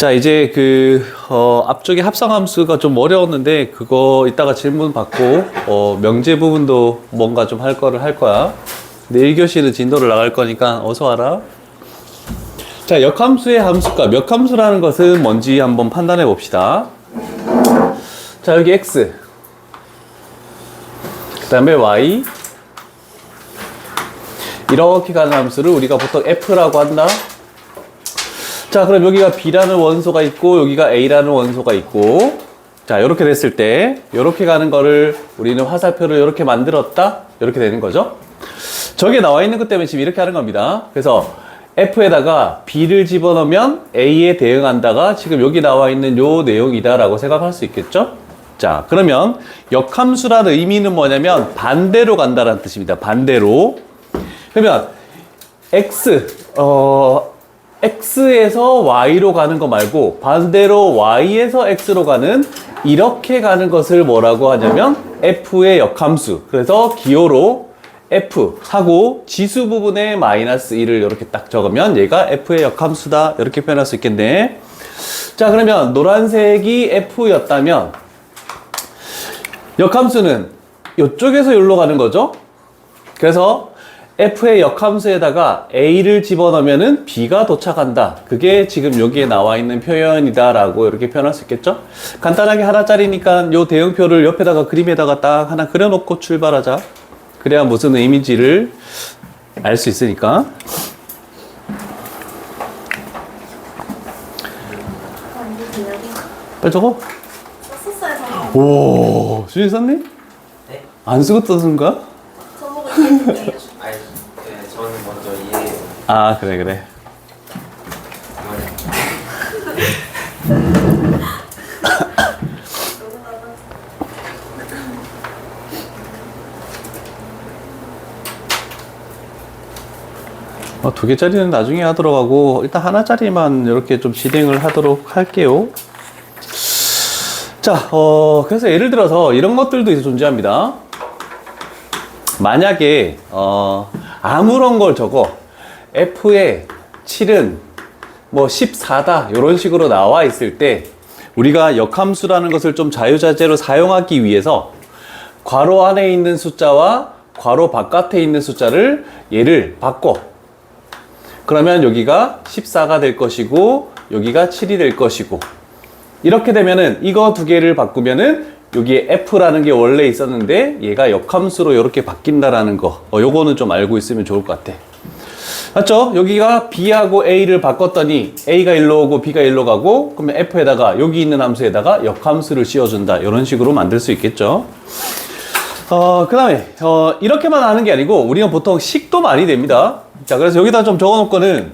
자, 이제 앞쪽에 합성함수가 좀 어려웠는데, 그거 이따가 질문 받고, 명제 부분도 뭔가 좀 할 거야. 근데 1교시는 진도를 나갈 거니까 어서 와라. 자, 역함수의 함수값. 역함수라는 것은 뭔지 한번 판단해 봅시다. 자, 여기 x. 그 다음에 y. 이렇게 가는 함수를 우리가 보통 f라고 한다. 자, 그럼 여기가 b라는 원소가 있고 여기가 a라는 원소가 있고, 자, 이렇게 됐을 때 이렇게 가는 거를 우리는 화살표를 이렇게 만들었다, 이렇게 되는 거죠. 저게 나와 있는 것 때문에 지금 이렇게 하는 겁니다. 그래서 f에다가 b를 집어넣으면 a에 대응한다가 지금 여기 나와 있는 요 내용이다 라고 생각할 수 있겠죠. 자, 그러면 역함수라는 의미는 뭐냐면 반대로 간다라는 뜻입니다. 반대로. 그러면 x에서 y로 가는 거 말고 반대로 y에서 x로 가는, 이렇게 가는 것을 뭐라고 하냐면 f의 역함수. 그래서 기호로 f 하고 지수 부분에 마이너스 1을 이렇게 딱 적으면 얘가 f의 역함수다, 이렇게 표현할 수 있겠네. 자, 그러면 노란색이 f였다면 역함수는 이쪽에서 여기로 가는 거죠. 그래서 f의 역함수에다가 a를 집어넣으면은 b가 도착한다. 그게 지금 여기에 나와 있는 표현이다 라고 이렇게 표현할 수 있겠죠. 간단하게 하나짜리니까 요 대응표를 옆에다가 그림에다가 딱 하나 그려놓고 출발하자. 그래야 무슨 의미인지를 알 수 있으니까. 빨리 적어. 썼어요. 오, 수진 썼니? 네? 안 쓰고 썼는가? 저보고 이해했는데요. 아니, 네, 저는 먼저 이해해요. 아, 그래. 두 개짜리는 나중에 하도록 하고, 일단 하나짜리만 이렇게 좀 진행을 하도록 할게요. 자, 그래서 예를 들어서 이런 것들도 이제 존재합니다. 만약에, 아무런 걸 적어. f의 7은 뭐 14다. 이런 식으로 나와 있을 때, 우리가 역함수라는 것을 좀 자유자재로 사용하기 위해서 괄호 안에 있는 숫자와 괄호 바깥에 있는 숫자를 얘를 바꿔. 그러면 여기가 14가 될 것이고 여기가 7이 될 것이고, 이렇게 되면은 이거 두 개를 바꾸면은 여기에 f라는 게 원래 있었는데 얘가 역함수로 이렇게 바뀐다라는 거, 요거는 좀 알고 있으면 좋을 것 같아. 맞죠? 여기가 b하고 a를 바꿨더니 a가 일로 오고 b가 일로 가고, 그러면 f에다가 여기 있는 함수에다가 역함수를 씌워준다, 이런 식으로 만들 수 있겠죠. 그 다음에 이렇게만 하는 게 아니고 우리는 보통 식도 많이 됩니다. 자, 그래서 여기다 좀 적어놓을 거는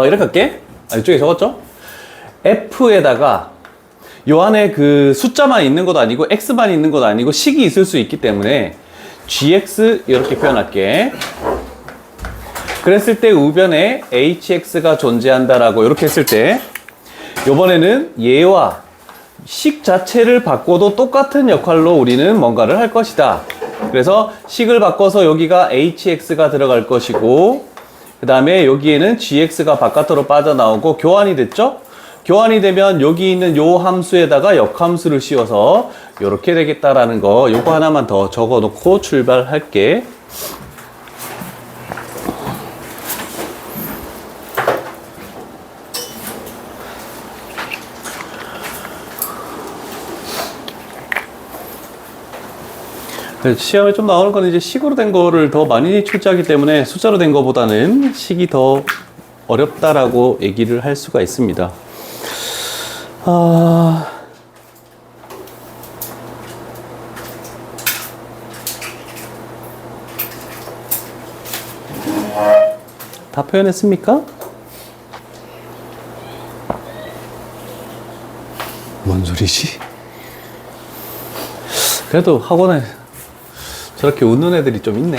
이렇게 할게. 이쪽에 적었죠? f에다가 요 안에 그 숫자만 있는 것도 아니고 x만 있는 것도 아니고 식이 있을 수 있기 때문에 gx 이렇게 표현할게. 그랬을 때 우변에 hx가 존재한다라고 이렇게 했을 때, 요번에는 얘와 식 자체를 바꿔도 똑같은 역할로 우리는 뭔가를 할 것이다. 그래서 식을 바꿔서 여기가 hx가 들어갈 것이고, 그 다음에 여기에는 gx가 바깥으로 빠져나오고 교환이 됐죠? 교환이 되면 여기 있는 요 함수에다가 역함수를 씌워서 이렇게 되겠다라는 거, 요거 하나만 더 적어 놓고 출발할게. 시험에 좀 나오는 건 이제 식으로 된 거를 더 많이 출제하기 때문에 숫자로 된 거보다는 식이 더 어렵다라고 얘기를 할 수가 있습니다. 다 표현했습니까? 뭔 소리지? 그래도 학원에 저렇게 웃는 애들이 좀 있네.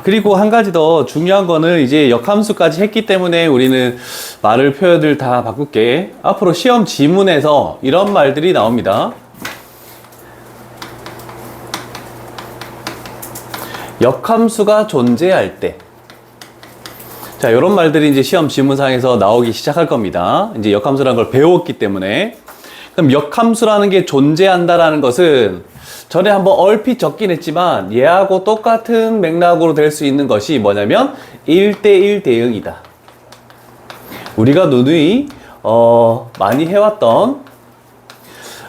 그리고 한 가지 더 중요한 거는 이제 역함수까지 했기 때문에 우리는 말을, 표현을 다 바꿀게. 앞으로 시험 지문에서 이런 말들이 나옵니다. 역함수가 존재할 때, 자, 이런 말들이 이제 시험 지문상에서 나오기 시작할 겁니다. 이제 역함수라는 걸 배웠기 때문에. 그럼 역함수라는 게 존재한다라는 것은 전에 한번 얼핏 적긴 했지만 얘하고 똑같은 맥락으로 될 수 있는 것이 뭐냐면 1대1 대응이다. 우리가 누누이 많이 해왔던,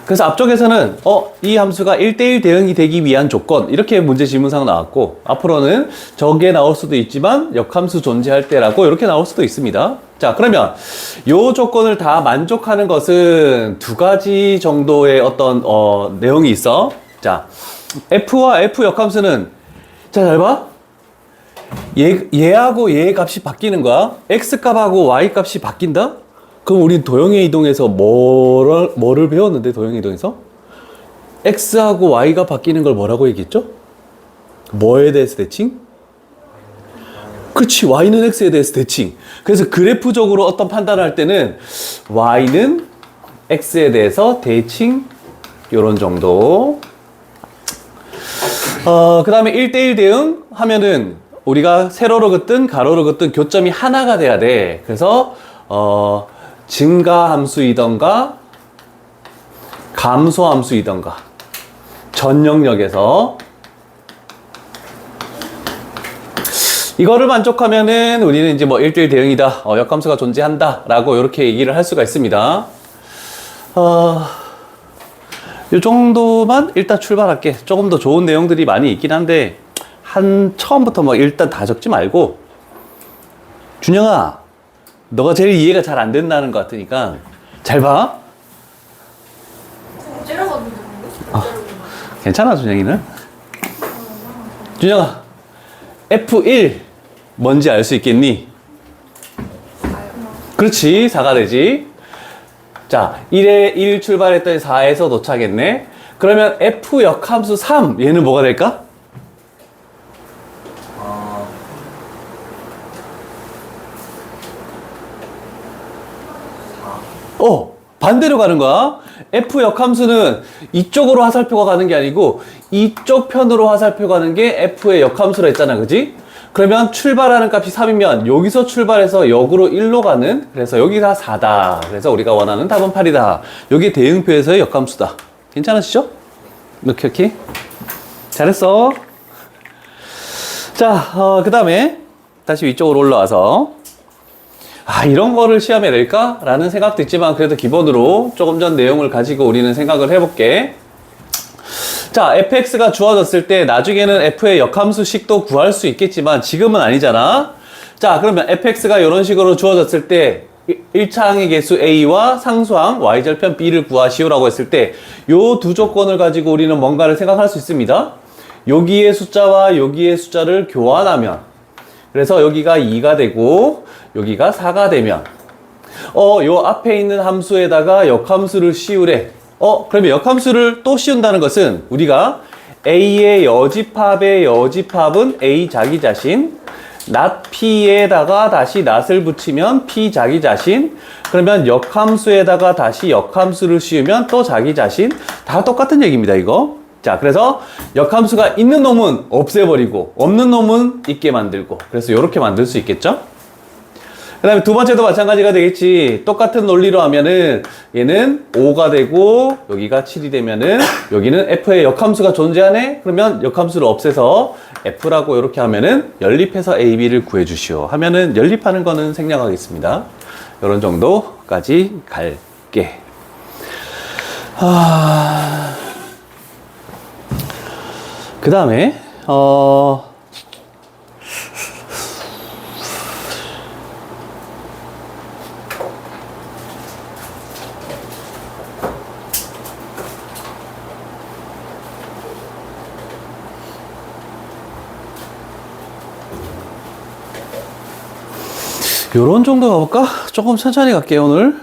그래서 앞쪽에서는 이 함수가 1대1 대응이 되기 위한 조건, 이렇게 문제 지문상 나왔고, 앞으로는 저게 나올 수도 있지만 역함수 존재할 때라고 이렇게 나올 수도 있습니다. 자, 그러면 요 조건을 다 만족하는 것은 두 가지 정도의 어떤 내용이 있어. 자, f와 f 역함수는, 자, 잘 봐. 얘하고 얘의 값이 바뀌는 거야. x 값하고 y 값이 바뀐다? 그럼 우리 도형의 이동에서 뭐를 배웠는데, 도형의 이동에서? x하고 y가 바뀌는 걸 뭐라고 얘기했죠? 뭐에 대해서 대칭? 그렇지, y는 x에 대해서 대칭. 그래서 그래프적으로 어떤 판단을 할 때는 y는 x에 대해서 대칭, 요런 정도. 그 다음에 1대1 대응 하면은 우리가 세로로 긋든 가로로 긋든 교점이 하나가 돼야 돼. 그래서 증가함수이던가 감소함수이던가 전 영역에서 이거를 만족하면은 우리는 이제 뭐 1대1 대응이다, 역함수가 존재한다 라고 이렇게 얘기를 할 수가 있습니다. 이 정도만 일단 출발할게. 조금 더 좋은 내용들이 많이 있긴 한데 처음부터 뭐 일단 다 적지 말고, 준영아, 너가 제일 이해가 잘 안 된다는 것 같으니까 잘 봐. 찌르거든요. 괜찮아, 준영이는. 준영아, F1 뭔지 알 수 있겠니? 그렇지, 4가 되지. 자, 1에 1 출발했더니 4에서 도착했네. 그러면 F 역함수 3, 얘는 뭐가 될까? 반대로 가는 거야. F 역함수는 이쪽으로 화살표가 가는 게 아니고 이쪽 편으로 화살표 가는 게 F의 역함수라 했잖아, 그지? 그러면 출발하는 값이 3이면 여기서 출발해서 역으로 1로 가는, 그래서 여기가 4다. 그래서 우리가 원하는 답은 8이다. 여기 대응표에서의 역함수다. 괜찮으시죠? 이렇게 잘했어. 자, 그 다음에 다시 위쪽으로 올라와서 이런 거를 시험에 낼까? 라는 생각도 있지만 그래도 기본으로 조금 전 내용을 가지고 우리는 생각을 해볼게. 자, fx가 주어졌을 때 나중에는 f의 역함수식도 구할 수 있겠지만 지금은 아니잖아. 자, 그러면 fx가 이런 식으로 주어졌을 때 1차항의 개수 a와 상수항 y절편 b를 구하시오라고 했을 때 요 두 조건을 가지고 우리는 뭔가를 생각할 수 있습니다. 여기의 숫자와 여기의 숫자를 교환하면, 그래서 여기가 2가 되고 여기가 4가 되면 요 앞에 있는 함수에다가 역함수를 씌우래. 그러면 역함수를 또 씌운다는 것은 우리가 A의 여집합의 여집합은 A 자기 자신, not P에다가 다시 not을 붙이면 P 자기 자신, 그러면 역함수에다가 다시 역함수를 씌우면 또 자기 자신, 다 똑같은 얘기입니다, 이거. 자, 그래서 역함수가 있는 놈은 없애버리고 없는 놈은 있게 만들고, 그래서 이렇게 만들 수 있겠죠? 그 다음에 두 번째도 마찬가지가 되겠지. 똑같은 논리로 하면은 얘는 5가 되고 여기가 7이 되면은 여기는 f의 역함수가 존재하네? 그러면 역함수를 없애서 f라고 이렇게 하면은 연립해서 a, b를 구해주시오 하면은 연립하는 거는 생략하겠습니다. 이런 정도까지 갈게. 그 다음에 요런 정도 가볼까? 조금 천천히 갈게요, 오늘.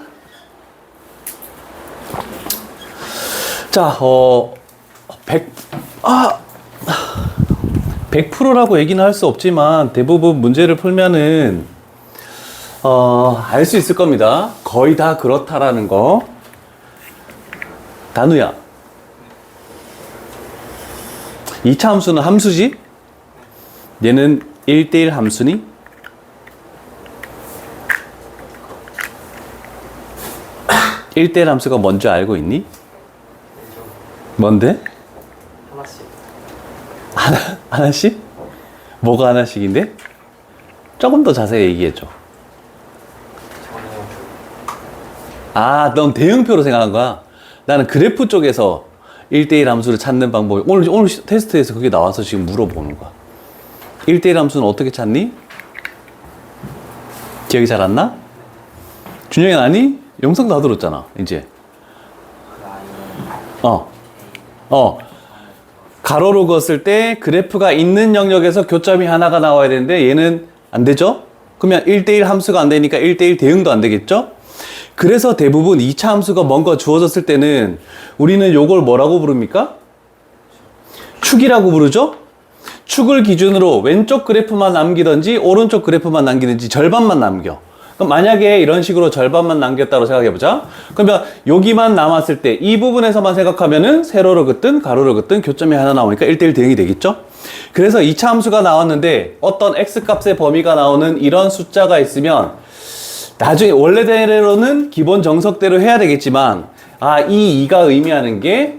자, 100%라고 얘기는 할 수 없지만 대부분 문제를 풀면은 알 수 있을 겁니다. 거의 다 그렇다라는 거. 단우야, 2차 함수는 함수지? 얘는 1대1 함수니? 1대1 함수가 뭔지 알고 있니? 좀 뭔데? 하나씩. 하나씩? 뭐가 하나씩인데? 조금 더 자세히 얘기해줘. 아, 넌 대응표로 생각한 거야? 나는 그래프 쪽에서 1대1 함수를 찾는 방법이 오늘 테스트에서 그게 나와서 지금 물어보는 거야. 1대1 함수는 어떻게 찾니? 기억이 잘 안 나? 준영이 아니? 영상 다 들었잖아, 이제. 가로로 그었을 때 그래프가 있는 영역에서 교점이 하나가 나와야 되는데 얘는 안 되죠? 그러면 1대1 함수가 안 되니까 1대1 대응도 안 되겠죠? 그래서 대부분 2차 함수가 뭔가 주어졌을 때는 우리는 요걸 뭐라고 부릅니까? 축이라고 부르죠? 축을 기준으로 왼쪽 그래프만 남기든지 오른쪽 그래프만 남기든지 절반만 남겨. 그럼 만약에 이런 식으로 절반만 남겼다고 생각해보자. 그러면 여기만 남았을 때 이 부분에서만 생각하면은 세로로 긋든 가로로 긋든 교점이 하나 나오니까 1대1 대응이 되겠죠? 그래서 2차 함수가 나왔는데 어떤 x값의 범위가 나오는 이런 숫자가 있으면 나중에 원래대로는 기본 정석대로 해야 되겠지만 이 2가 의미하는 게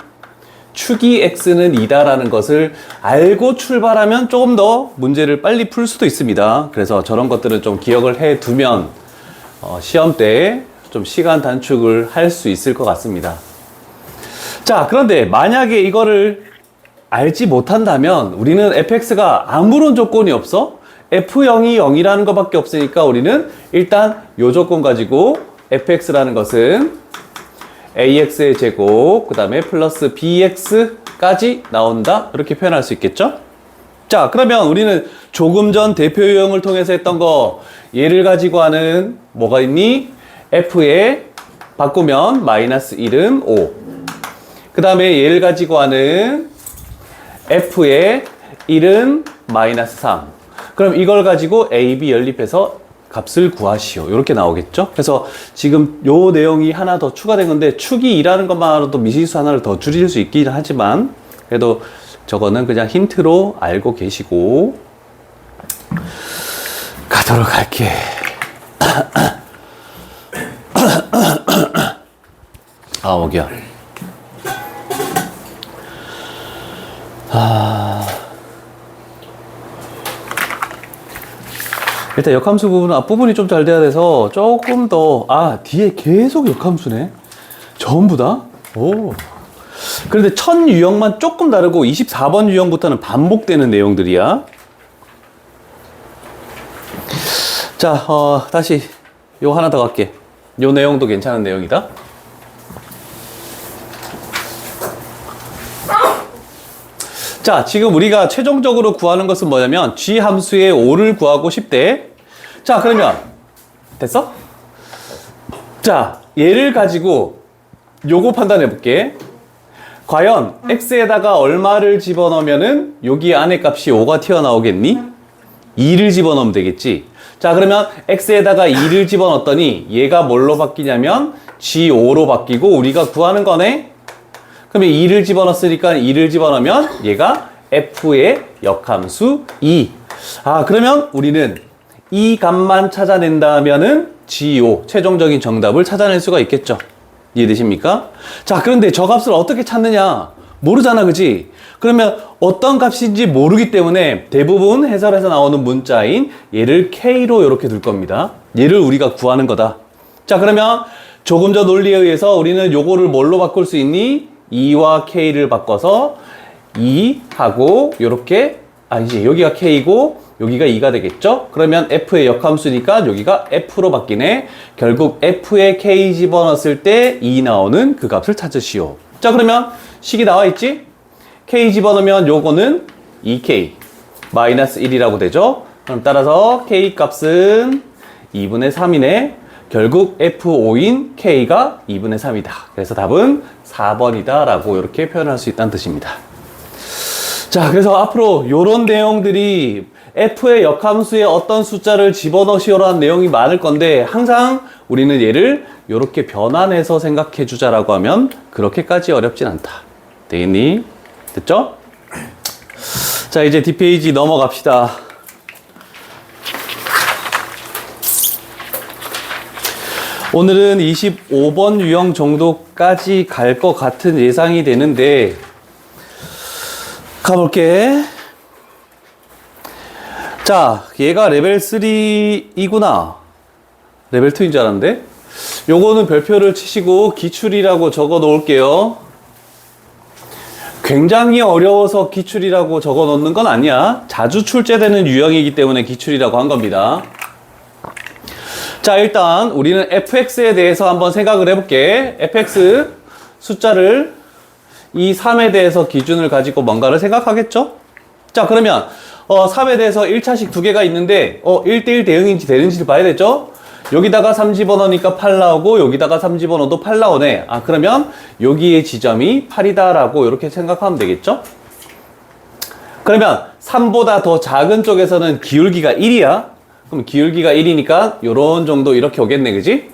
축이 x는 2다라는 것을 알고 출발하면 조금 더 문제를 빨리 풀 수도 있습니다. 그래서 저런 것들은 좀 기억을 해 두면 시험 때 좀 시간 단축을 할 수 있을 것 같습니다. 자, 그런데 만약에 이거를 알지 못한다면 우리는 fx가 아무런 조건이 없어? f0이 0이라는 것밖에 없으니까 우리는 일단 요 조건 가지고 fx라는 것은 ax의 제곱, 그 다음에 플러스 bx까지 나온다. 이렇게 표현할 수 있겠죠? 자, 그러면 우리는 조금 전 대표 유형을 통해서 했던 거 얘를 가지고 하는 뭐가 있니? f에 바꾸면 마이너스 1은 5. 그 다음에 얘를 가지고 하는 f에 1은 마이너스 3. 그럼 이걸 가지고 a, b 연립해서 값을 구하시오. 이렇게 나오겠죠? 그래서 지금 요 내용이 하나 더 추가된 건데 축이 2라는 것만으로도 미실수 하나를 더 줄일 수 있긴 하지만 그래도 저거는 그냥 힌트로 알고 계시고 가도록 할게. 목이야. 일단 역함수 부분은 앞부분이 좀 잘 돼야 돼서 조금 더 뒤에 계속 역함수네. 전부 다? 오. 그런데 첫 유형만 조금 다르고 24번 유형부터는 반복되는 내용들이야. 자, 다시 요 하나 더 갈게. 요 내용도 괜찮은 내용이다. 자, 지금 우리가 최종적으로 구하는 것은 뭐냐면 g 함수의 5를 구하고 싶대. 자, 그러면 됐어? 자, 얘를 가지고 요거 판단해 볼게. 과연 x에다가 얼마를 집어넣으면은 여기 안에 값이 5가 튀어나오겠니? 2를 집어넣으면 되겠지. 자, 그러면 x에다가 2를 집어넣었더니 얘가 뭘로 바뀌냐면 g5로 바뀌고 우리가 구하는 거네. 그러면 2를 집어넣었으니까 2를 집어넣으면 얘가 f의 역함수 2. 그러면 우리는 이 값만 찾아낸다면은 G5 최종적인 정답을 찾아낼 수가 있겠죠. 이해되십니까? 자, 그런데 저 값을 어떻게 찾느냐? 모르잖아, 그지? 그러면 어떤 값인지 모르기 때문에 대부분 해설에서 나오는 문자인 얘를 K로 이렇게 둘 겁니다. 얘를 우리가 구하는 거다. 자, 그러면 조금 전 논리에 의해서 우리는 요거를 뭘로 바꿀 수 있니? 2와 K를 바꿔서 2하고 요렇게 이제 여기가 K고 여기가 2가 되겠죠? 그러면 F의 역함수니까 여기가 F로 바뀌네. 결국 F에 K 집어넣었을 때 2 나오는 그 값을 찾으시오. 자, 그러면 식이 나와 있지? K 집어넣으면 요거는 2K 마이너스 1이라고 되죠? 그럼 따라서 K 값은 2분의 3이네. 결국 F5인 K가 2분의 3이다. 그래서 답은 4번이다 라고 이렇게 표현할 수 있다는 뜻입니다. 자, 그래서 앞으로 요런 내용들이 F의 역함수에 어떤 숫자를 집어넣으시오라는 내용이 많을 건데 항상 우리는 얘를 이렇게 변환해서 생각해 주자라고 하면 그렇게까지 어렵진 않다. 되겠니? 됐죠? 자, 이제 뒷페이지 넘어갑시다. 오늘은 25번 유형 정도까지 갈 것 같은 예상이 되는데, 가볼게. 자, 얘가 레벨 3이구나. 레벨 2인 줄 알았는데? 요거는 별표를 치시고 기출이라고 적어 놓을게요. 굉장히 어려워서 기출이라고 적어 놓는 건 아니야. 자주 출제되는 유형이기 때문에 기출이라고 한 겁니다. 자, 일단 우리는 fx에 대해서 한번 생각을 해볼게. fx 숫자를 이 3에 대해서 기준을 가지고 뭔가를 생각하겠죠? 자, 그러면 3에 대해서 1차식 두 개가 있는데 1대1 대응인지 되는지를 봐야 되죠? 여기다가 3 집어넣으니까 8 나오고 여기다가 3 집어넣어도 8 나오네. 아, 그러면 여기의 지점이 8이다 라고 이렇게 생각하면 되겠죠? 그러면 3보다 더 작은 쪽에서는 기울기가 1이야. 그럼 기울기가 1이니까 요런 정도 이렇게 오겠네, 그지?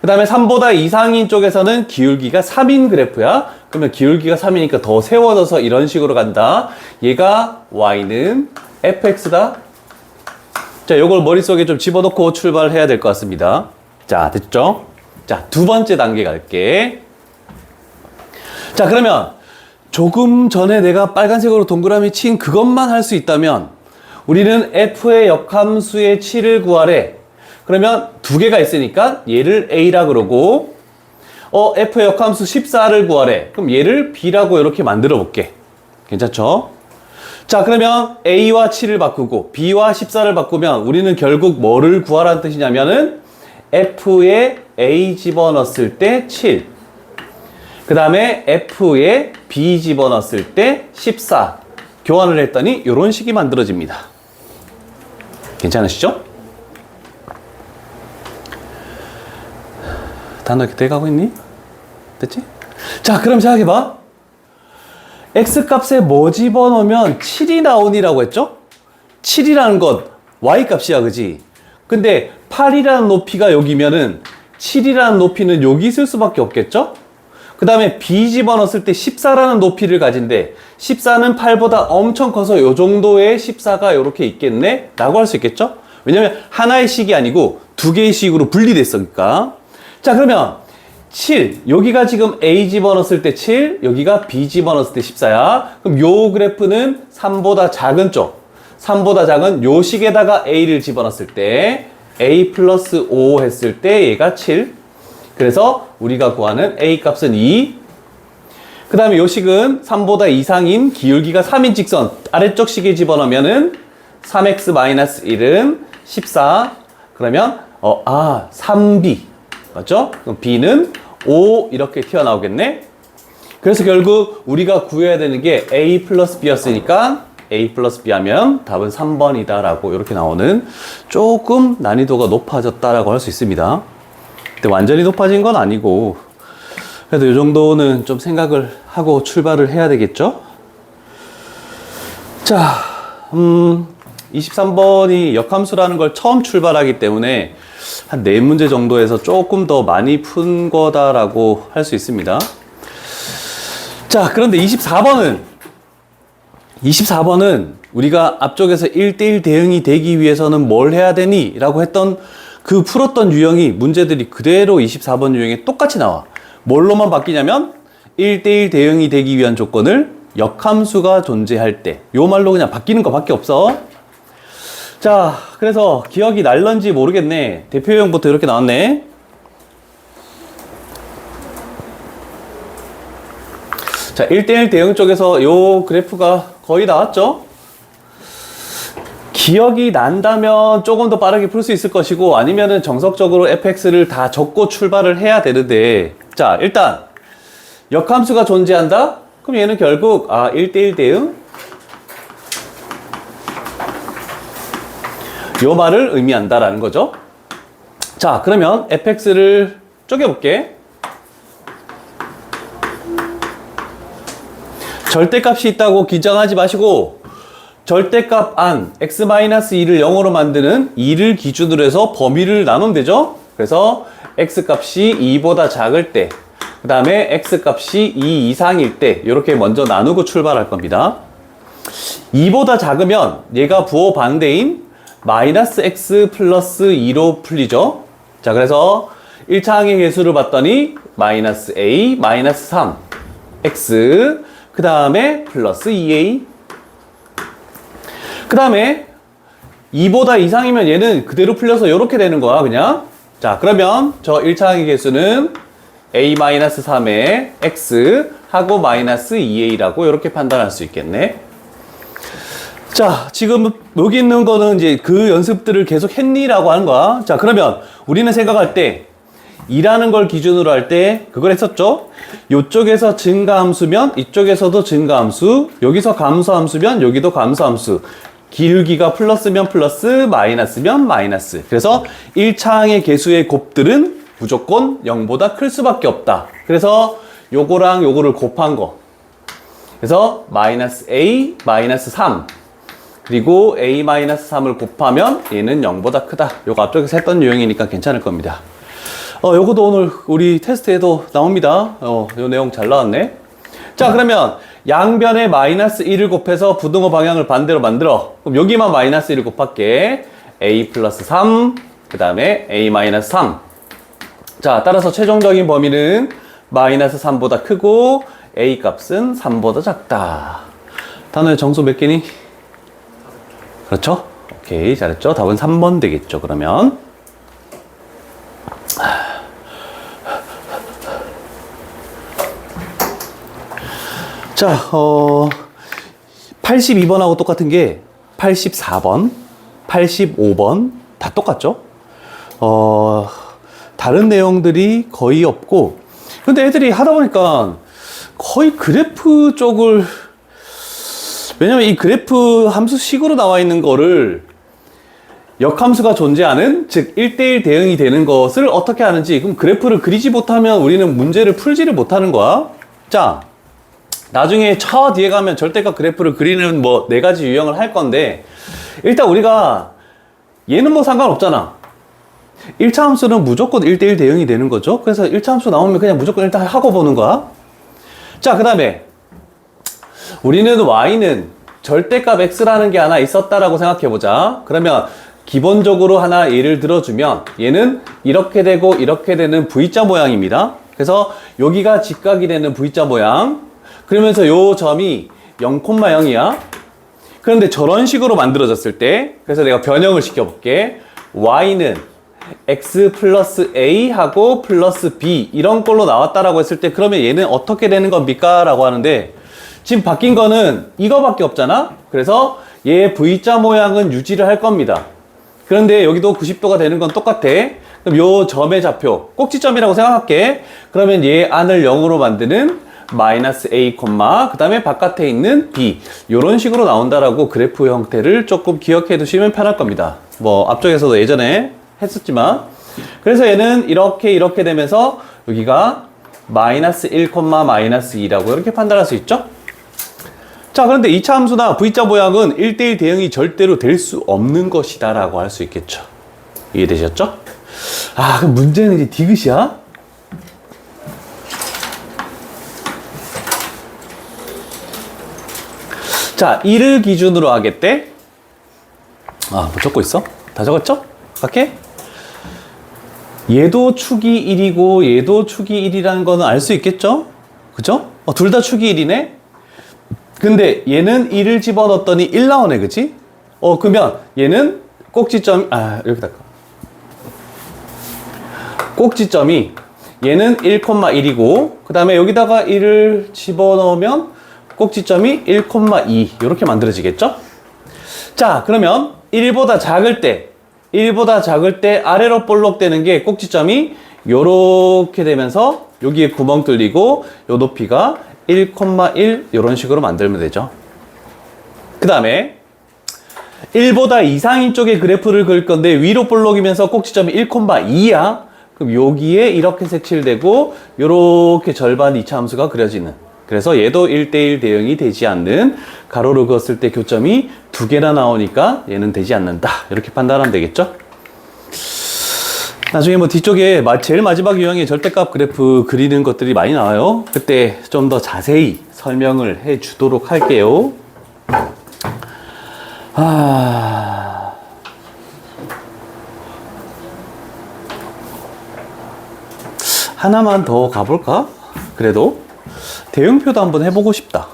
그 다음에 3보다 이상인 쪽에서는 기울기가 3인 그래프야. 그러면 기울기가 3이니까 더 세워져서 이런 식으로 간다. 얘가 y는 fx다. 자, 요걸 머릿속에 좀 집어넣고 출발을 해야 될 것 같습니다. 자, 됐죠? 자, 두 번째 단계 갈게. 자, 그러면 조금 전에 내가 빨간색으로 동그라미 친 그것만 할 수 있다면 우리는 f의 역함수의 7을 구하래. 그러면 두 개가 있으니까 얘를 a라 그러고 f의 역함수 14를 구하래. 그럼 얘를 b라고 이렇게 만들어 볼게. 괜찮죠? 자, 그러면 a와 7을 바꾸고 b와 14를 바꾸면 우리는 결국 뭐를 구하라는 뜻이냐면은 f에 a 집어넣었을 때 7, 그 다음에 f에 b 집어넣었을 때 14 교환을 했더니 이런 식이 만들어집니다. 괜찮으시죠? 단어 이렇게 돼가고 있니? 됐지? 자, 그럼 생각해봐. x값에 뭐 집어넣으면 7이 나오니라고 했죠? 7이라는 것 y값이야, 그지? 근데 8이라는 높이가 여기면은 7이라는 높이는 여기 있을 수밖에 없겠죠? 그 다음에 b 집어넣었을 때 14라는 높이를 가진대. 14는 8보다 엄청 커서 요 정도의 14가 이렇게 있겠네? 라고 할 수 있겠죠? 왜냐면 하나의 식이 아니고 두 개의 식으로 분리됐으니까. 자, 그러면 7, 여기가 지금 a 집어넣었을 때 7, 여기가 b 집어넣었을 때 14야. 그럼 요 그래프는 3보다 작은 쪽, 3보다 작은 요 식에다가 a를 집어넣었을 때 a 플러스 5 했을 때 얘가 7. 그래서 우리가 구하는 a 값은 2. 그 다음에 요 식은 3보다 이상인 기울기가 3인 직선 아래쪽 식에 집어넣으면은 3x-1은 14. 그러면 3b 맞죠? 그럼 b는 5 이렇게 튀어나오겠네. 그래서 결국 우리가 구해야 되는 게 a 플러스 b였으니까 a 플러스 b 하면 답은 3번이다 라고 이렇게 나오는, 조금 난이도가 높아졌다라고 할 수 있습니다. 근데 완전히 높아진 건 아니고 그래도 이 정도는 좀 생각을 하고 출발을 해야 되겠죠? 자, 23번이 역함수라는 걸 처음 출발하기 때문에 한 4문제 정도에서 조금 더 많이 푼 거다라고 할 수 있습니다. 자, 그런데 24번은 우리가 앞쪽에서 1대1 대응이 되기 위해서는 뭘 해야 되니? 라고 했던 그 풀었던 유형이 문제들이 그대로 24번 유형에 똑같이 나와. 뭘로만 바뀌냐면 1대1 대응이 되기 위한 조건을 역함수가 존재할 때, 요 말로 그냥 바뀌는 거 밖에 없어. 자, 그래서 기억이 날런지 모르겠네. 대표 유형부터 이렇게 나왔네. 자, 1대1 대응 쪽에서 요 그래프가 거의 나왔죠? 기억이 난다면 조금 더 빠르게 풀 수 있을 것이고, 아니면은 정석적으로 fx를 다 적고 출발을 해야 되는데, 자, 일단 역함수가 존재한다? 그럼 얘는 결국 1대1 대응, 요 말을 의미한다라는 거죠. 자, 그러면 fx를 쪼개볼게. 절대값이 있다고 긴장하지 마시고, 절대값 안 x-2를 0으로 만드는 2를 기준으로 해서 범위를 나누면 되죠. 그래서 x값이 2보다 작을 때, 그 다음에 x값이 2 이상일 때 이렇게 먼저 나누고 출발할 겁니다. 2보다 작으면 얘가 부호 반대인 마이너스 x 플러스 2로 풀리죠. 자, 그래서 1차항의 개수를 봤더니 마이너스 a 마이너스 3 x 그 다음에 플러스 2a 그 다음에 2보다 이상이면 얘는 그대로 풀려서 이렇게 되는 거야 그냥. 자 그러면 저 1차항의 개수는 a-3에 x 하고 마이너스 2a라고 이렇게 판단할 수 있겠네. 자 지금 여기 있는 거는 이제 그 연습들을 계속 했니? 라고 하는 거야. 자 그러면 우리는 생각할 때 2라는 걸 기준으로 할 때 그걸 했었죠. 이쪽에서 증가함수면 이쪽에서도 증가함수, 여기서 감소함수면 여기도 감소함수, 기울기가 플러스면 플러스, 마이너스면 마이너스. 그래서 1차항의 개수의 곱들은 무조건 0보다 클 수밖에 없다. 그래서 요거랑 요거를 곱한 거. 그래서 마이너스 a 마이너스 3 그리고 a 마이너스 3을 곱하면 얘는 0보다 크다. 요거 앞쪽에서 했던 유형이니까 괜찮을 겁니다. 요것도 오늘 우리 테스트에도 나옵니다. 요 내용 잘 나왔네. 자, 그러면 양변에 마이너스 1을 곱해서 부등호 방향을 반대로 만들어. 그럼 여기만 마이너스 1을 곱할게. a 플러스 3, 그 다음에 a 마이너스 3. 자, 따라서 최종적인 범위는 마이너스 3보다 크고 a 값은 3보다 작다. 단어의 정수 몇 개니? 그렇죠? 오케이, 잘했죠? 답은 3번 되겠죠, 그러면. 자, 82번하고 똑같은 게 84번, 85번 다 똑같죠? 다른 내용들이 거의 없고, 근데 애들이 하다 보니까 거의 그래프 쪽을, 왜냐면 이 그래프 함수식으로 나와 있는 거를 역함수가 존재하는, 즉 1대1 대응이 되는 것을 어떻게 하는지, 그럼 그래프를 그리지 못하면 우리는 문제를 풀지를 못하는 거야. 자, 나중에 저 뒤에 가면 절대값 그래프를 그리는 뭐 4가지 유형을 할 건데, 일단 우리가 얘는 뭐 상관없잖아. 1차 함수는 무조건 1대1 대응이 되는 거죠. 그래서 1차 함수 나오면 그냥 무조건 일단 하고 보는 거야. 자, 그 다음에 우리는 y는 절대값 x라는 게 하나 있었다라고 생각해보자. 그러면 기본적으로 하나 예를 들어주면 얘는 이렇게 되고 이렇게 되는 V자 모양입니다. 그래서 여기가 직각이 되는 V자 모양. 그러면서 요 점이 0,0이야. 그런데 저런 식으로 만들어졌을 때, 그래서 내가 변형을 시켜볼게. y는 x 플러스 a 하고 플러스 b 이런 꼴로 나왔다라고 했을 때, 그러면 얘는 어떻게 되는 겁니까? 라고 하는데, 지금 바뀐 거는 이거밖에 없잖아? 그래서 얘의 V자 모양은 유지를 할 겁니다. 그런데 여기도 90도가 되는 건 똑같아. 그럼 요 점의 좌표, 꼭지점이라고 생각할게. 그러면 얘 안을 0으로 만드는 마이너스 a, 그 다음에 바깥에 있는 b, 요런 식으로 나온다라고 그래프 형태를 조금 기억해 두시면 편할 겁니다. 뭐 앞쪽에서도 예전에 했었지만, 그래서 얘는 이렇게 되면서 여기가 마이너스 1, 마이너스 2라고 이렇게 판단할 수 있죠. 자, 그런데 2차 함수나 V자 모양은 1대1 대응이 절대로 될 수 없는 것이다 라고 할 수 있겠죠. 이해되셨죠? 아, 그럼 문제는 이제 디귿이야? 자, 1을 기준으로 하겠대. 아, 뭐 적고 있어? 다 적었죠? 갈게. 얘도 축이 1이고 얘도 축이 1이라는 거는 알 수 있겠죠? 그죠? 둘 다 축이 1이네? 근데 얘는 1을 집어넣었더니 1 나오네, 그치? 그러면 얘는 꼭지점이, 이렇게 닦아. 꼭지점이 얘는 1,1이고, 그 다음에 여기다가 1을 집어넣으면 꼭지점이 1,2 이렇게 만들어지겠죠? 자, 그러면 1보다 작을 때 아래로 볼록되는 게 꼭지점이 요렇게 되면서 여기에 구멍 뚫리고 요 높이가 1,1 이런 식으로 만들면 되죠. 그 다음에 1보다 이상인 쪽에 그래프를 그릴 건데 위로 볼록이면서 꼭지점이 1,2야. 그럼 여기에 이렇게 색칠되고 요렇게 절반 2차 함수가 그려지는, 그래서 얘도 1대1 대응이 되지 않는, 가로로 그었을 때 교점이 2개나 나오니까 얘는 되지 않는다. 이렇게 판단하면 되겠죠? 나중에 뭐 뒤쪽에 제일 마지막 유형의 절대값 그래프 그리는 것들이 많이 나와요. 그때 좀 더 자세히 설명을 해 주도록 할게요. 하나만 더 가볼까? 그래도 대응표도 한번 해보고 싶다.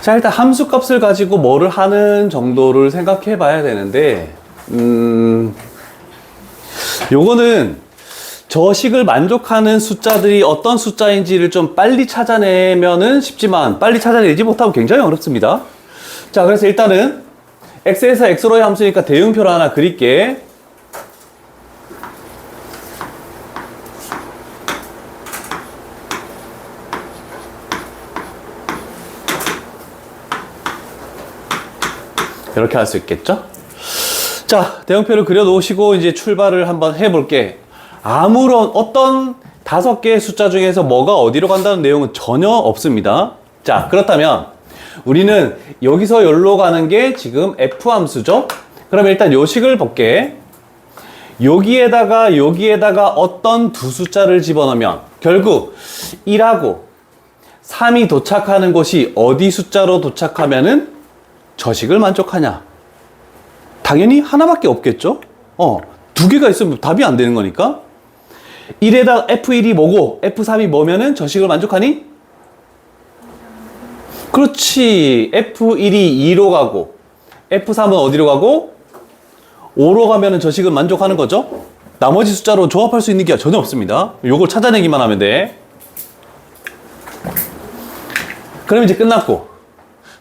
자, 일단 함수 값을 가지고 뭐를 하는 정도를 생각해 봐야 되는데, 요거는 저 식을 만족하는 숫자들이 어떤 숫자인지를 좀 빨리 찾아내면은 쉽지만 빨리 찾아내지 못하면 굉장히 어렵습니다. 자, 그래서 일단은 x에서 x로의 함수니까 대응표를 하나 그릴게. 이렇게 할 수 있겠죠? 자, 대응표를 그려 놓으시고 이제 출발을 한번 해볼게. 아무런 어떤 5개의 숫자 중에서 뭐가 어디로 간다는 내용은 전혀 없습니다. 자, 그렇다면 우리는 여기서 여기로 가는 게 지금 f 함수죠? 그럼 일단 요 식을 볼게. 여기에다가 어떤 두 숫자를 집어넣으면 결국 1하고 3이 도착하는 곳이 어디 숫자로 도착하면은 저 식을 만족하냐? 당연히 하나밖에 없겠죠? 2개가 있으면 답이 안 되는 거니까. 1에다 F1이 뭐고 F3이 뭐면은 저 식을 만족하니? 그렇지. F1이 2로 가고 F3은 어디로 가고? 5로 가면은 저 식은 만족하는 거죠? 나머지 숫자로 조합할 수 있는 게 전혀 없습니다. 요걸 찾아내기만 하면 돼. 그럼 이제 끝났고,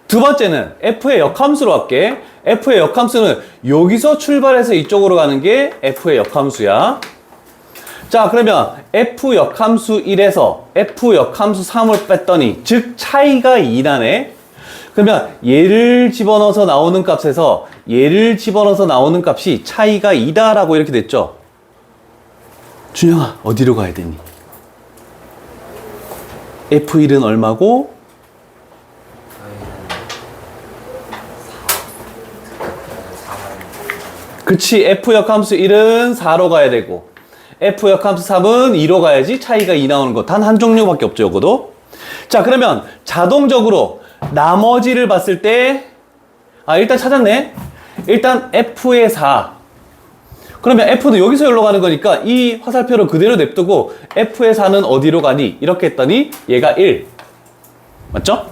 두 번째는 F의 역함수로 할게. F의 역함수는 여기서 출발해서 이쪽으로 가는 게 F의 역함수야. 자, 그러면 F 역함수 1에서 F 역함수 3을 뺐더니, 즉 차이가 2나네. 그러면 얘를 집어넣어서 나오는 값에서 얘를 집어넣어서 나오는 값이 차이가 2다라고 이렇게 됐죠. 준영아, 어디로 가야 되니? F1은 얼마고? 그치. F 역함수 1은 4로 가야 되고 F 역함수 3은 2로 가야지 차이가 2 나오는 거. 단 한 종류밖에 없죠, 요거도. 자, 그러면 자동적으로 나머지를 봤을 때, 일단 찾았네. 일단 F의 4. 그러면 F는 여기서 여기로 가는 거니까 이 화살표를 그대로 냅두고 F의 4는 어디로 가니? 이렇게 했더니 얘가 1. 맞죠?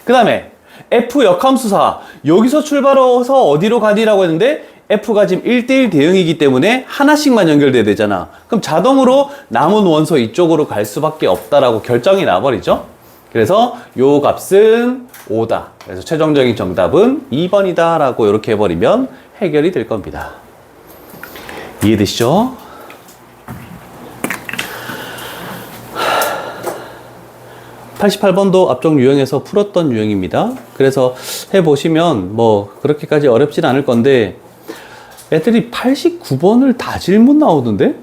그 다음에 F 역함수 4. 여기서 출발해서 어디로 가니라고 했는데 F가 지금 1대1 대응이기 때문에 하나씩만 연결돼야 되잖아. 그럼 자동으로 남은 원소 이쪽으로 갈 수밖에 없다라고 결정이 나버리죠. 그래서 요 값은 5다. 그래서 최종적인 정답은 2번이다 라고 이렇게 해버리면 해결이 될 겁니다. 이해되시죠? (88번도) 앞쪽 유형에서 풀었던 유형입니다. 그래서 해보시면 뭐 그렇게까지 어렵진 않을 건데, 애들이 89번을 다 질문 나오던데?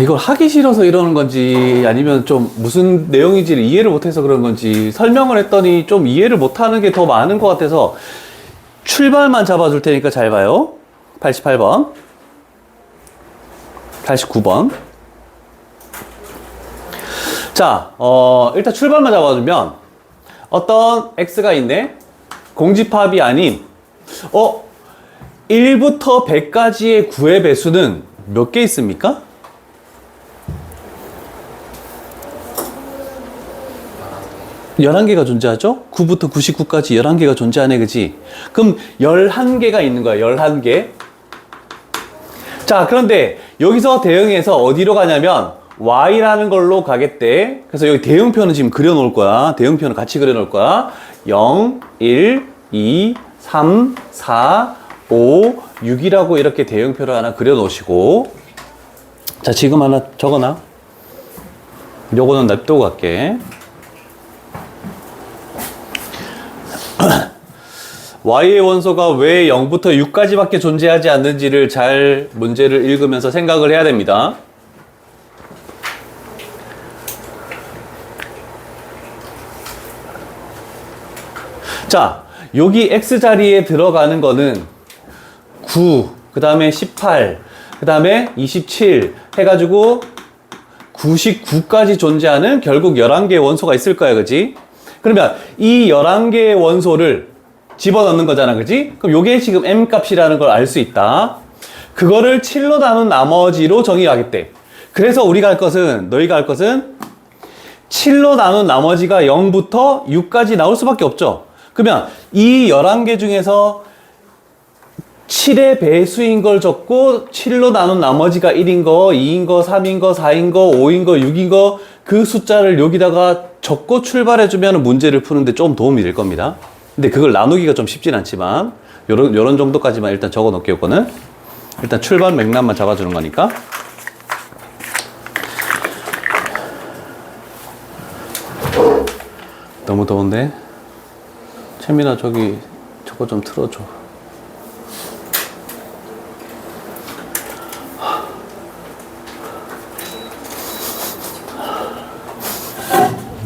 이걸 하기 싫어서 이러는 건지 아니면 좀 무슨 내용인지를 이해를 못해서 그런 건지 설명을 했더니 좀 이해를 못하는 게 더 많은 것 같아서 출발만 잡아줄 테니까 잘 봐요. 88번 89번. 자, 일단 출발만 잡아주면 어떤 x가 있네. 공집합이 아닌 1부터 100까지의 9의 배수는 몇 개 있습니까? 11개가 존재하죠? 9부터 99까지 11개가 존재하네, 그지? 그럼 11개가 있는 거야, 11개. 자, 그런데 여기서 대응해서 어디로 가냐면 y라는 걸로 가겠대. 그래서 여기 대응표는 지금 그려놓을 거야. 대응표는 같이 그려놓을 거야. 0, 1, 2, 3, 4, 5, 6이라고 이렇게 대응표를 하나 그려놓으시고, 자, 지금 하나 적어놔. 요거는 냅두고 갈게. y의 원소가 왜 0부터 6까지밖에 존재하지 않는지를 잘 문제를 읽으면서 생각을 해야 됩니다. 자, 여기 x자리에 들어가는 거는 9, 그 다음에 18, 그 다음에 27 해가지고 99까지 존재하는 결국 11개의 원소가 있을 거야, 그지? 그러면 이 11개의 원소를 집어넣는 거잖아, 그지? 그럼 요게 지금 M 값이라는 걸 알 수 있다. 그거를 7로 나눈 나머지로 정의하겠대. 그래서 우리가 할 것은, 너희가 할 것은 7로 나눈 나머지가 0부터 6까지 나올 수밖에 없죠. 그러면 이 11개 중에서 7의 배수인 걸 적고 7로 나눈 나머지가 1인 거, 2인 거, 3인 거, 4인 거, 5인 거, 6인 거 그 숫자를 여기다가 적고 출발해주면 문제를 푸는데 좀 도움이 될 겁니다. 근데 그걸 나누기가 좀 쉽진 않지만 요런 정도까지만 일단 적어 놓을게요. 요거는 일단 출발 맥락만 잡아주는 거니까. 너무 더운데? 채민아 저기 저거 좀 틀어줘.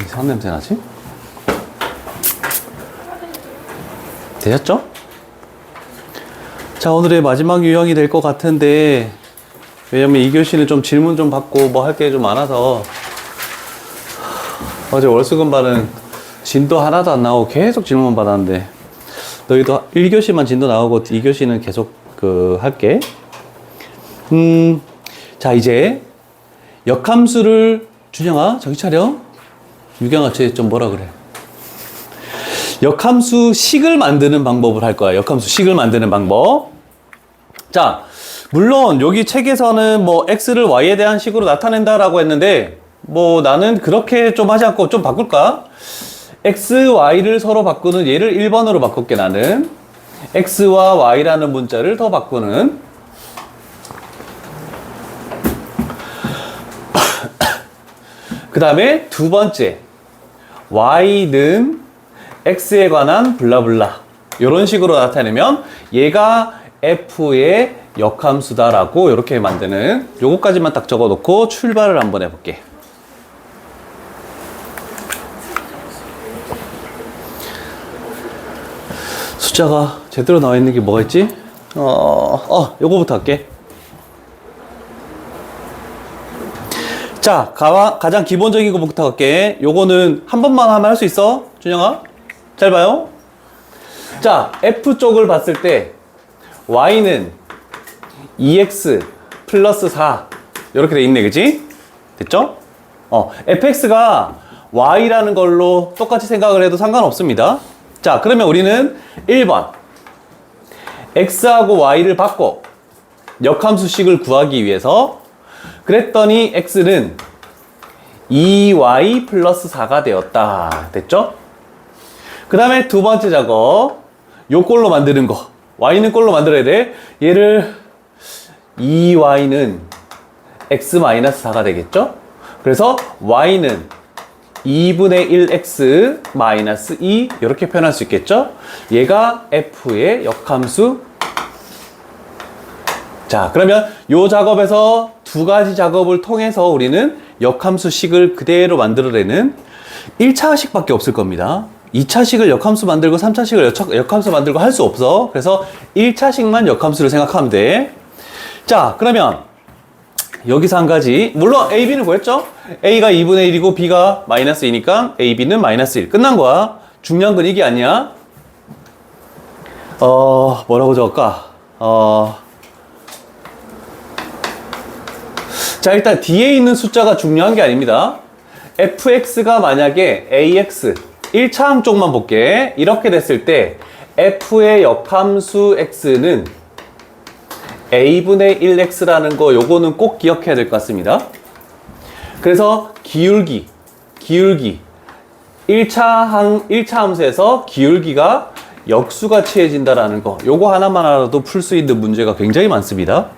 이상한 냄새 나지? 되셨죠? 자, 오늘의 마지막 유형이 될 것 같은데, 왜냐면 2교시는 좀 질문 좀 받고 뭐 할 게 좀 많아서 어제 월수금반은 진도 하나도 안 나오고 계속 질문 받았는데, 너희도 1교시만 진도 나오고 2교시는 계속 할게. 자, 이제 역함수를, 준영아 정신 차려. 유경아 쟤 좀 뭐라 그래. 역함수 식을 만드는 방법을 할 거야. 역함수 식을 만드는 방법. 자, 물론 여기 책에서는 뭐 x를 y에 대한 식으로 나타낸다라고 했는데, 뭐 나는 그렇게 좀 하지 않고 좀 바꿀까? x, y를 서로 바꾸는 얘를 1번으로 바꿀게. 나는 x와 y라는 문자를 더 바꾸는. 그 다음에 두 번째, y는 x에 관한 블라블라 이런 식으로 나타내면 얘가 f의 역함수다라고 이렇게 만드는, 요거까지만 딱 적어 놓고 출발을 한번 해볼게. 숫자가 제대로 나와 있는 게 뭐가 있지? 요거부터 할게. 자, 가장 기본적인 거부터 할게. 요거는 한 번만 하면 할 수 있어? 준영아? 잘 봐요. 자, F 쪽을 봤을 때 Y는 2X 플러스 4 이렇게 돼 있네, 그치? 됐죠? fx가 Y라는 걸로 똑같이 생각을 해도 상관없습니다. 자, 그러면 우리는 1번 X하고 Y를 바꿔 역함수식을 구하기 위해서 그랬더니 x는 2y 플러스 4가 되었다. 됐죠? 그 다음에 두 번째 작업, 요 꼴로 만드는 거. y는 꼴로 만들어야 돼. 얘를 2y는 x-4가 되겠죠? 그래서 y는 2분의 1x-2 이렇게 표현할 수 있겠죠? 얘가 f의 역함수. 자, 그러면 요 작업에서 두 가지 작업을 통해서 우리는 역함수식을 그대로 만들어내는 1차식 밖에 없을 겁니다. 2차식을 역함수 만들고 3차식을 역함수 만들고 할 수 없어. 그래서 1차식만 역함수를 생각하면 돼. 자, 그러면 여기서 한 가지, 물론 A, B는 뭐였죠? A가 2분의 1이고 B가 마이너스 2니까 A, B는 마이너스 1. 끝난 거야. 중요한 건 이게 아니야. 뭐라고 적을까? 자, 일단 D에 있는 숫자가 중요한 게 아닙니다. fx가 만약에 ax 1차항 쪽만 볼게. 이렇게 됐을 때 f의 역함수 x는 a분의 1x라는 거, 요거는 꼭 기억해야 될 것 같습니다. 그래서 기울기 1차 함수에서 기울기가 역수가 취해진다라는 거, 요거 하나만 알아도 풀 수 있는 문제가 굉장히 많습니다.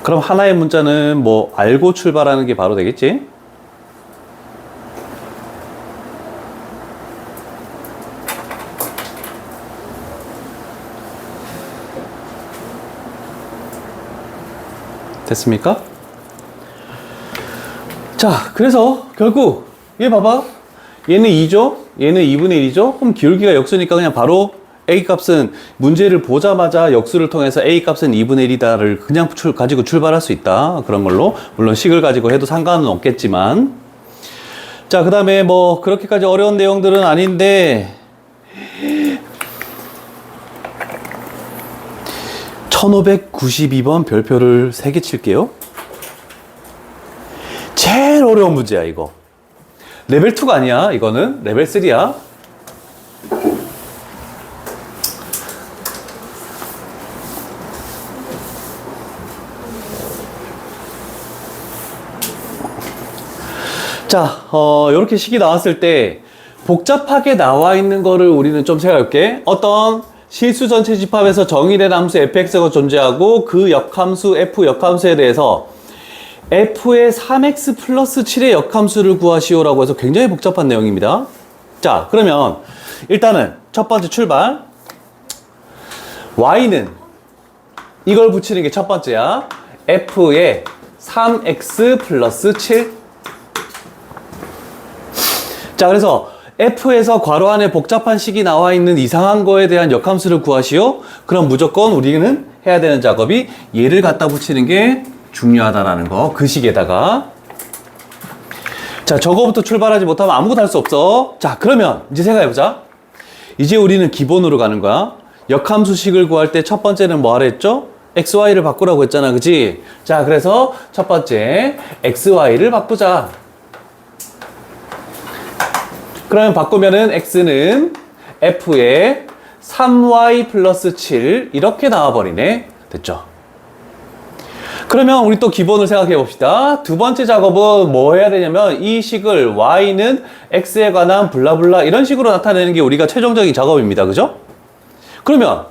그럼 하나의 문자는 뭐 알고 출발하는 게 바로 되겠지? 됐습니까? 자, 그래서 결국 얘 봐봐. 얘는 2죠? 얘는 2분의 1이죠? 그럼 기울기가 역수니까 그냥 바로 A값은 문제를 보자마자 역수를 통해서 A값은 2분의 1이다를 그냥 가지고 출발할 수 있다. 그런 걸로. 물론 식을 가지고 해도 상관은 없겠지만. 자, 그 다음에 뭐 그렇게까지 어려운 내용들은 아닌데 1592번 별표를 3개 칠게요. 제일 어려운 문제야, 이거. 레벨 2가 아니야, 이거는. 레벨 3야. 자, 요렇게 식이 나왔을 때 복잡하게 나와 있는 거를 우리는 좀 생각해볼게. 어떤 실수 전체 집합에서 정의된 함수 fx가 존재하고 그 역함수 f 역함수에 대해서 f의 3x 플러스 7의 역함수를 구하시오라고 해서 굉장히 복잡한 내용입니다. 자, 그러면 일단은 첫 번째 출발. y는 이걸 붙이는 게 첫 번째야. f의 3x 플러스 7. 자, 그래서 f에서 괄호 안에 복잡한 식이 나와 있는 이상한 거에 대한 역함수를 구하시오. 그럼 무조건 우리는 해야 되는 작업이 얘를 갖다 붙이는 게 중요하다라는 거. 그 식에다가. 자, 저거부터 출발하지 못하면 아무것도 할 수 없어. 자, 그러면 이제 생각해보자. 이제 우리는 기본으로 가는 거야. 역함수식을 구할 때 첫 번째는 뭐 하라 했죠? xy를 바꾸라고 했잖아, 그치? 자, 그래서 첫 번째 xy를 바꾸자. 그러면 바꾸면은 x는 f의 3y 플러스 7 이렇게 나와버리네. 됐죠? 그러면 우리 또 기본을 생각해 봅시다. 두 번째 작업은 뭐 해야 되냐면 이 식을 y는 x에 관한 블라블라 이런 식으로 나타내는 게 우리가 최종적인 작업입니다. 그죠? 그러면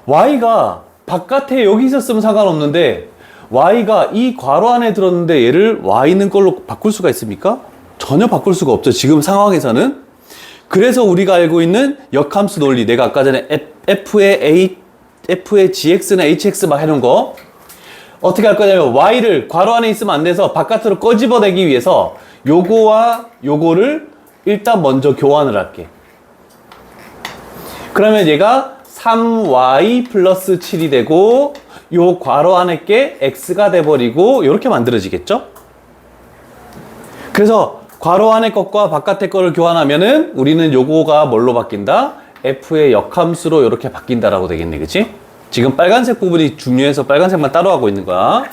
y가 바깥에 여기 있었으면 상관없는데 y가 이 괄호 안에 들었는데 얘를 y는 걸로 바꿀 수가 있습니까? 전혀 바꿀 수가 없죠. 지금 상황에서는. 그래서 우리가 알고 있는 역함수 논리. 내가 아까 전에 f의 gx나 hx 막 해놓은 거. 어떻게 할 거냐면 y를 괄호 안에 있으면 안 돼서 바깥으로 꺼집어내기 위해서 요거와 요거를 일단 먼저 교환을 할게. 그러면 얘가 3y 플러스 7이 되고 요 괄호 안에 게 x가 돼버리고 요렇게 만들어지겠죠? 그래서 괄호 안의 것과 바깥의 거를 교환하면은 우리는 요거가 뭘로 바뀐다? f의 역함수로 이렇게 바뀐다라고 되겠네, 그치? 지금 빨간색 부분이 중요해서 빨간색만 따로 하고 있는 거야.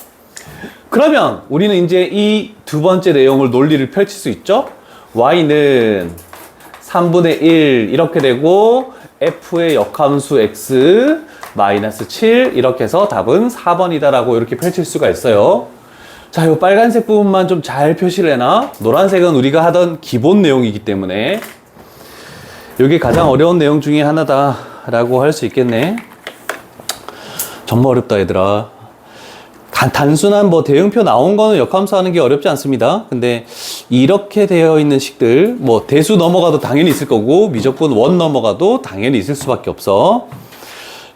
그러면 우리는 이제 이 두 번째 내용을 논리를 펼칠 수 있죠? y는 3분의 1 이렇게 되고 f의 역함수 x 마이너스 7 이렇게 해서 답은 4번이다라고 이렇게 펼칠 수가 있어요. 자, 이 빨간색 부분만 좀 잘 표시를 해놔. 노란색은 우리가 하던 기본 내용이기 때문에 이게 가장 어려운 내용 중에 하나다라고 할 수 있겠네. 정말 어렵다, 얘들아. 단순한 뭐 대응표 나온 거는 역함수 하는 게 어렵지 않습니다. 근데 이렇게 되어 있는 식들, 뭐 대수 넘어가도 당연히 있을 거고 미적분 원 넘어가도 당연히 있을 수밖에 없어.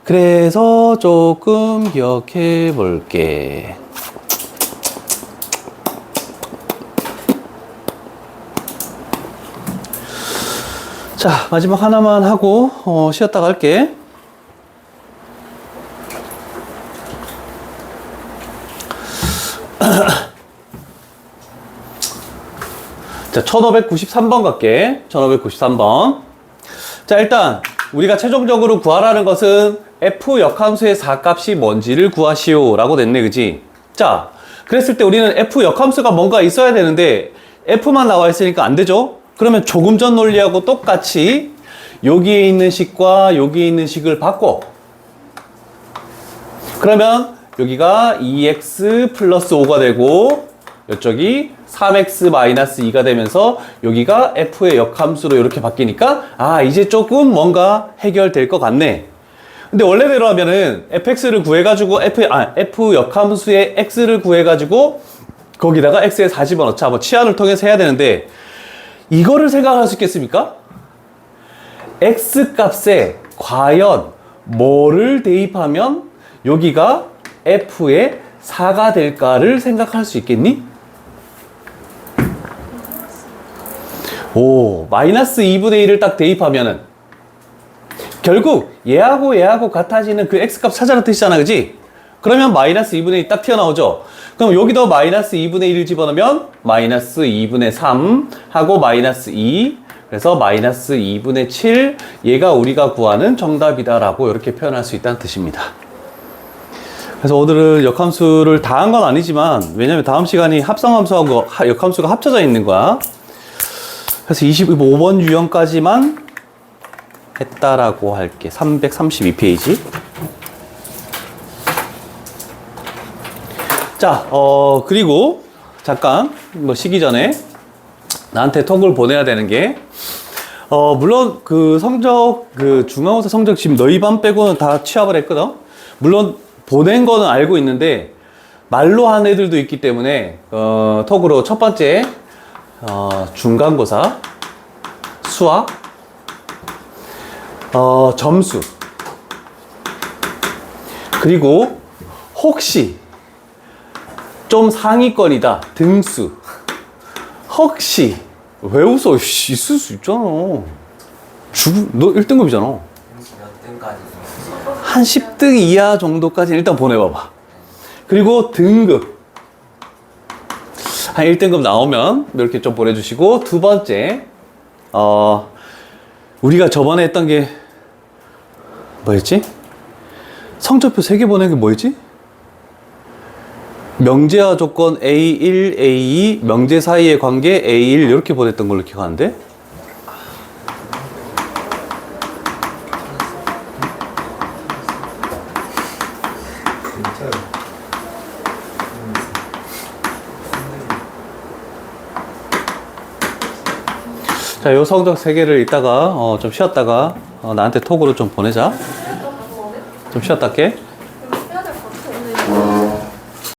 그래서 조금 기억해 볼게. 자, 마지막 하나만 하고 쉬었다 갈게. 자, 1593번 갈게. 1593번. 자, 일단 우리가 최종적으로 구하라는 것은 f 역함수의 4값이 뭔지를 구하시오 라고 됐네, 그지? 자, 그랬을 때 우리는 f 역함수가 뭔가 있어야 되는데 f만 나와 있으니까 안 되죠? 그러면 조금 전 논리하고 똑같이 여기에 있는 식과 여기에 있는 식을 바꿔. 그러면 여기가 2x 플러스 5가 되고 이쪽이 3x 마이너스 2가 되면서 여기가 f의 역함수로 이렇게 바뀌니까 아, 이제 조금 뭔가 해결될 것 같네. 근데 원래대로 하면은 fx를 구해가지고 f 역함수의 x를 구해가지고 거기다가 x에 40을 넣자. 뭐 치환을 통해서 해야 되는데 이거를 생각할 수 있겠습니까? x 값에 과연 뭐를 대입하면 여기가 f의 4가 될까를 생각할 수 있겠니? 오, 마이너스 2분의 1을 딱 대입하면은 결국 얘하고 얘하고 같아지는 그 x값 찾아라 뜻이잖아, 그지? 그러면 마이너스 2분의 1 딱 튀어나오죠. 그럼 여기도 마이너스 2분의 1을 집어넣으면 마이너스 2분의 3 하고 마이너스 2, 그래서 마이너스 2분의 7, 얘가 우리가 구하는 정답이다라고 이렇게 표현할 수 있다는 뜻입니다. 그래서 오늘은 역함수를 다 한 건 아니지만, 왜냐면 다음 시간이 합성함수하고 역함수가 합쳐져 있는 거야. 그래서 25번 유형까지만 했다라고 할게. 332페이지. 자, 그리고 잠깐 뭐 쉬기 전에 나한테 톡을 보내야 되는 게, 물론 그 성적, 그 중간고사 성적 지금 너희 반 빼고는 다 취합을 했거든. 물론 보낸 거는 알고 있는데 말로 한 애들도 있기 때문에 톡으로 첫 번째 중간고사 수학 점수, 그리고 혹시 좀 상위권이다 등수, 혹시 왜 웃어? 있을 수 있잖아. 너 1등급이잖아. 몇 등까지? 한 10등 이하 정도까지 일단 보내봐봐. 그리고 등급 한 1등급 나오면 이렇게 좀 보내주시고, 두 번째 우리가 저번에 했던 게 뭐였지? 성적표 3개 보낸 게 뭐였지? 명제와 조건 A1, A2, 명제 사이의 관계 A1 이렇게 보냈던 걸로 기억하는데? 자, 요 성적 3개를 이따가 좀 쉬었다가 나한테 톡으로 좀 보내자. 좀 쉬었다 할게.